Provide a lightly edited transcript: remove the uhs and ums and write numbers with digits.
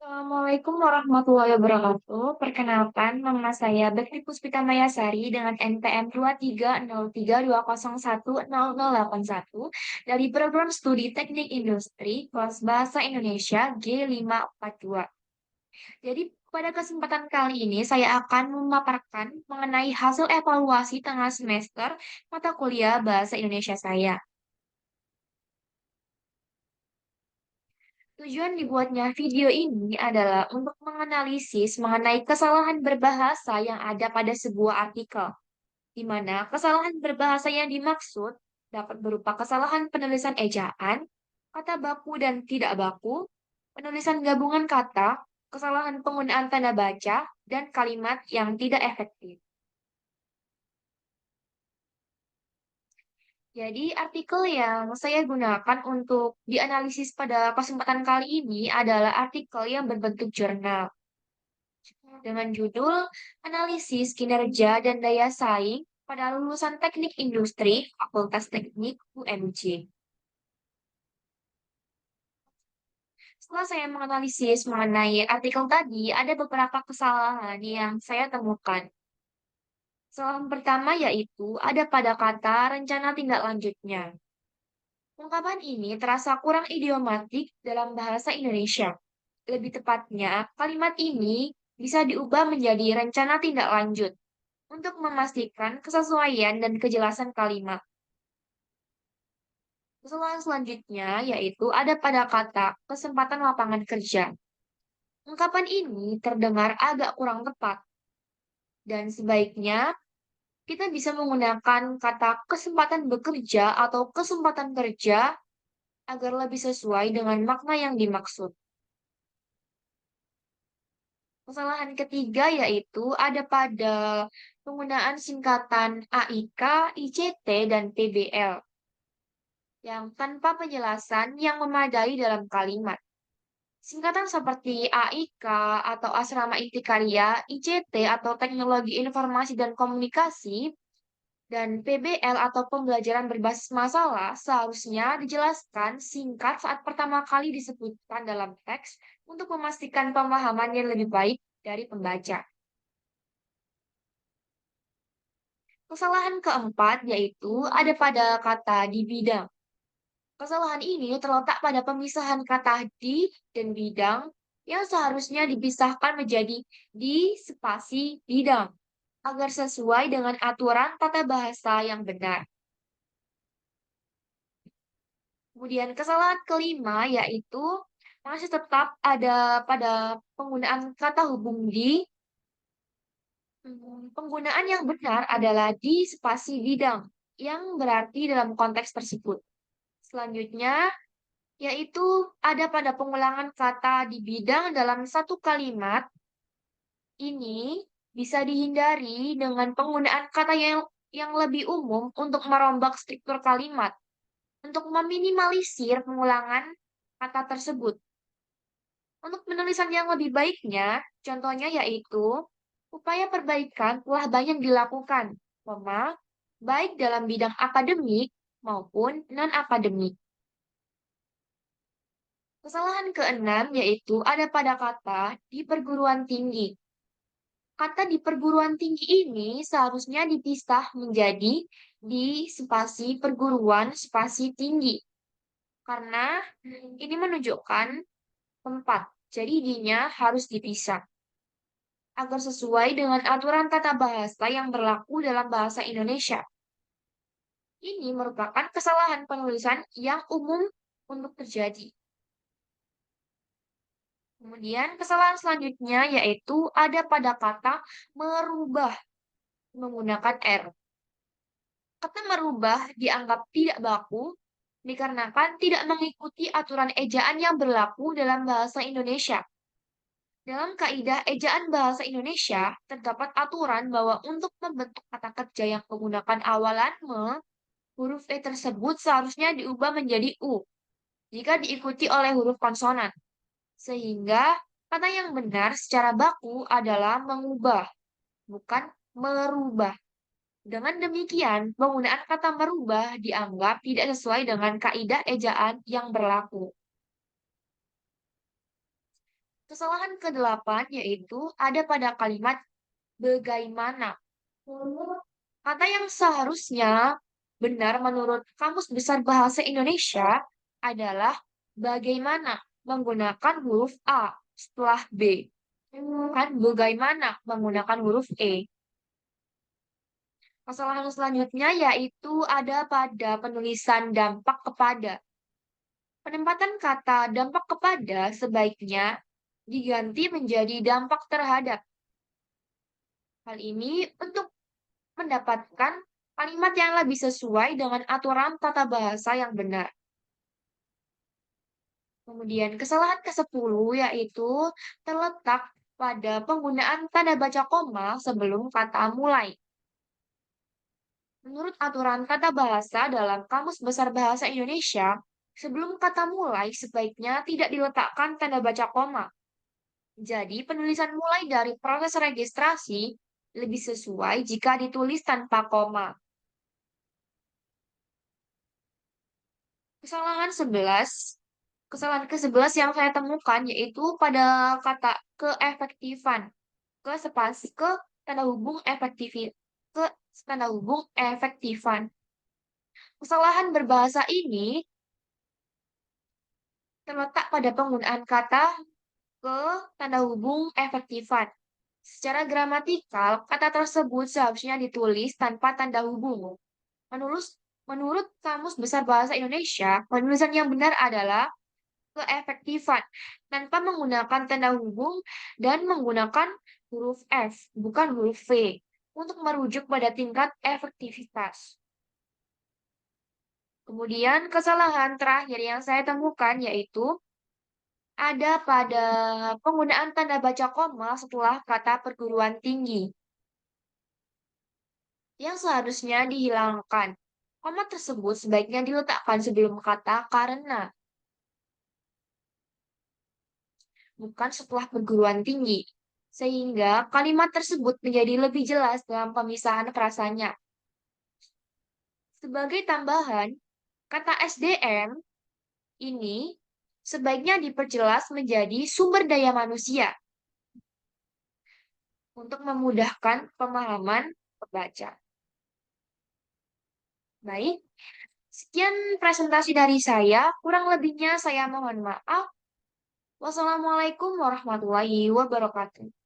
Assalamualaikum warahmatullahi wabarakatuh. Perkenalkan, nama saya Bekti Puspita Mayasari dengan NPM 23032010810081 dari Program Studi Teknik Industri kelas Bahasa Indonesia G542. Jadi, pada kesempatan kali ini saya akan memaparkan mengenai hasil evaluasi tengah semester mata kuliah Bahasa Indonesia saya. Tujuan dibuatnya video ini adalah untuk menganalisis mengenai kesalahan berbahasa yang ada pada sebuah artikel, di mana kesalahan berbahasa yang dimaksud dapat berupa kesalahan penulisan ejaan, kata baku dan tidak baku, penulisan gabungan kata, kesalahan penggunaan tanda baca, dan kalimat yang tidak efektif. Jadi, artikel yang saya gunakan untuk dianalisis pada kesempatan kali ini adalah artikel yang berbentuk jurnal dengan judul Analisis Kinerja dan Daya Saing pada lulusan Teknik Industri Fakultas Teknik UMJ. Setelah saya menganalisis mengenai artikel tadi, ada beberapa kesalahan yang saya temukan. Kesalahan pertama yaitu ada pada kata rencana tindak lanjutnya. Ungkapan ini terasa kurang idiomatik dalam bahasa Indonesia. Lebih tepatnya, kalimat ini bisa diubah menjadi rencana tindak lanjut untuk memastikan kesesuaian dan kejelasan kalimat. Kesalahan selanjutnya yaitu ada pada kata kesempatan lapangan kerja. Ungkapan ini terdengar agak kurang tepat, dan sebaiknya kita bisa menggunakan kata kesempatan bekerja atau kesempatan kerja agar lebih sesuai dengan makna yang dimaksud. Kesalahan ketiga yaitu ada pada penggunaan singkatan AIK, ICT, dan PBL yang tanpa penjelasan yang memadai dalam kalimat. Singkatan seperti AIK atau Asrama Inti Karya, ICT atau Teknologi Informasi dan Komunikasi, dan PBL atau Pembelajaran Berbasis Masalah seharusnya dijelaskan singkat saat pertama kali disebutkan dalam teks untuk memastikan pemahaman yang lebih baik dari pembaca. Kesalahan keempat yaitu ada pada kata di bidang. Kesalahan ini terletak pada pemisahan kata di dan bidang yang seharusnya dipisahkan menjadi di spasi bidang agar sesuai dengan aturan tata bahasa yang benar. Kemudian kesalahan kelima yaitu masih tetap ada pada penggunaan kata hubung di. Penggunaan yang benar adalah di spasi bidang yang berarti dalam konteks tersebut. Selanjutnya, yaitu ada pada pengulangan kata di bidang dalam satu kalimat. Ini bisa dihindari dengan penggunaan kata yang lebih umum untuk merombak struktur kalimat, untuk meminimalisir pengulangan kata tersebut. Untuk penulisan yang lebih baiknya, contohnya yaitu upaya perbaikan telah banyak dilakukan, baik dalam bidang akademik maupun non-akademik. Kesalahan keenam yaitu ada pada kata di perguruan tinggi. Kata di perguruan tinggi ini seharusnya dipisah menjadi di spasi perguruan spasi tinggi. Karena ini menunjukkan tempat, jadi dinya harus dipisah. Agar sesuai dengan aturan tata bahasa yang berlaku dalam bahasa Indonesia. Ini merupakan kesalahan penulisan yang umum untuk terjadi. Kemudian kesalahan selanjutnya yaitu ada pada kata merubah menggunakan R. Kata merubah dianggap tidak baku dikarenakan tidak mengikuti aturan ejaan yang berlaku dalam bahasa Indonesia. Dalam kaidah ejaan bahasa Indonesia, terdapat aturan bahwa untuk membentuk kata kerja yang menggunakan awalan huruf E tersebut seharusnya diubah menjadi U jika diikuti oleh huruf konsonan. Sehingga kata yang benar secara baku adalah mengubah, bukan merubah. Dengan demikian, penggunaan kata merubah dianggap tidak sesuai dengan kaidah ejaan yang berlaku. Kesalahan kedelapan yaitu ada pada kalimat bagaimana. Kata yang seharusnya benar menurut Kamus Besar Bahasa Indonesia adalah bagaimana menggunakan huruf A setelah B. Kan bagaimana menggunakan huruf E. Kesalahan selanjutnya yaitu ada pada penulisan dampak kepada. Penempatan kata dampak kepada sebaiknya diganti menjadi dampak terhadap. Hal ini untuk mendapatkan kalimat yang lebih sesuai dengan aturan tata bahasa yang benar. Kemudian kesalahan ke-10 yaitu terletak pada penggunaan tanda baca koma sebelum kata mulai. Menurut aturan tata bahasa dalam Kamus Besar Bahasa Indonesia, sebelum kata mulai sebaiknya tidak diletakkan tanda baca koma. Jadi, penulisan mulai dari proses registrasi lebih sesuai jika ditulis tanpa koma. Kesalahan 11, kesalahan ke-11 yang saya temukan yaitu pada kata keefektifan, ke tanda hubung ke tanda hubung efektifan. Kesalahan berbahasa ini terletak pada penggunaan kata ke tanda hubung efektifan. Secara gramatikal, kata tersebut seharusnya ditulis tanpa tanda hubung. Menurut, menurut Kamus Besar Bahasa Indonesia, penulisan yang benar adalah keefektifan tanpa menggunakan tanda hubung dan menggunakan huruf F, bukan huruf V, untuk merujuk pada tingkat efektivitas. Kemudian kesalahan terakhir yang saya temukan yaitu ada pada penggunaan tanda baca koma setelah kata perguruan tinggi yang seharusnya dihilangkan. Koma tersebut sebaiknya diletakkan sebelum kata karena, bukan setelah perguruan tinggi, sehingga kalimat tersebut menjadi lebih jelas dalam pemisahan frasanya. Sebagai tambahan, kata SDM ini sebaiknya diperjelas menjadi sumber daya manusia untuk memudahkan pemahaman pembaca. Baik, sekian presentasi dari saya. Kurang lebihnya saya mohon maaf. Wassalamualaikum warahmatullahi wabarakatuh.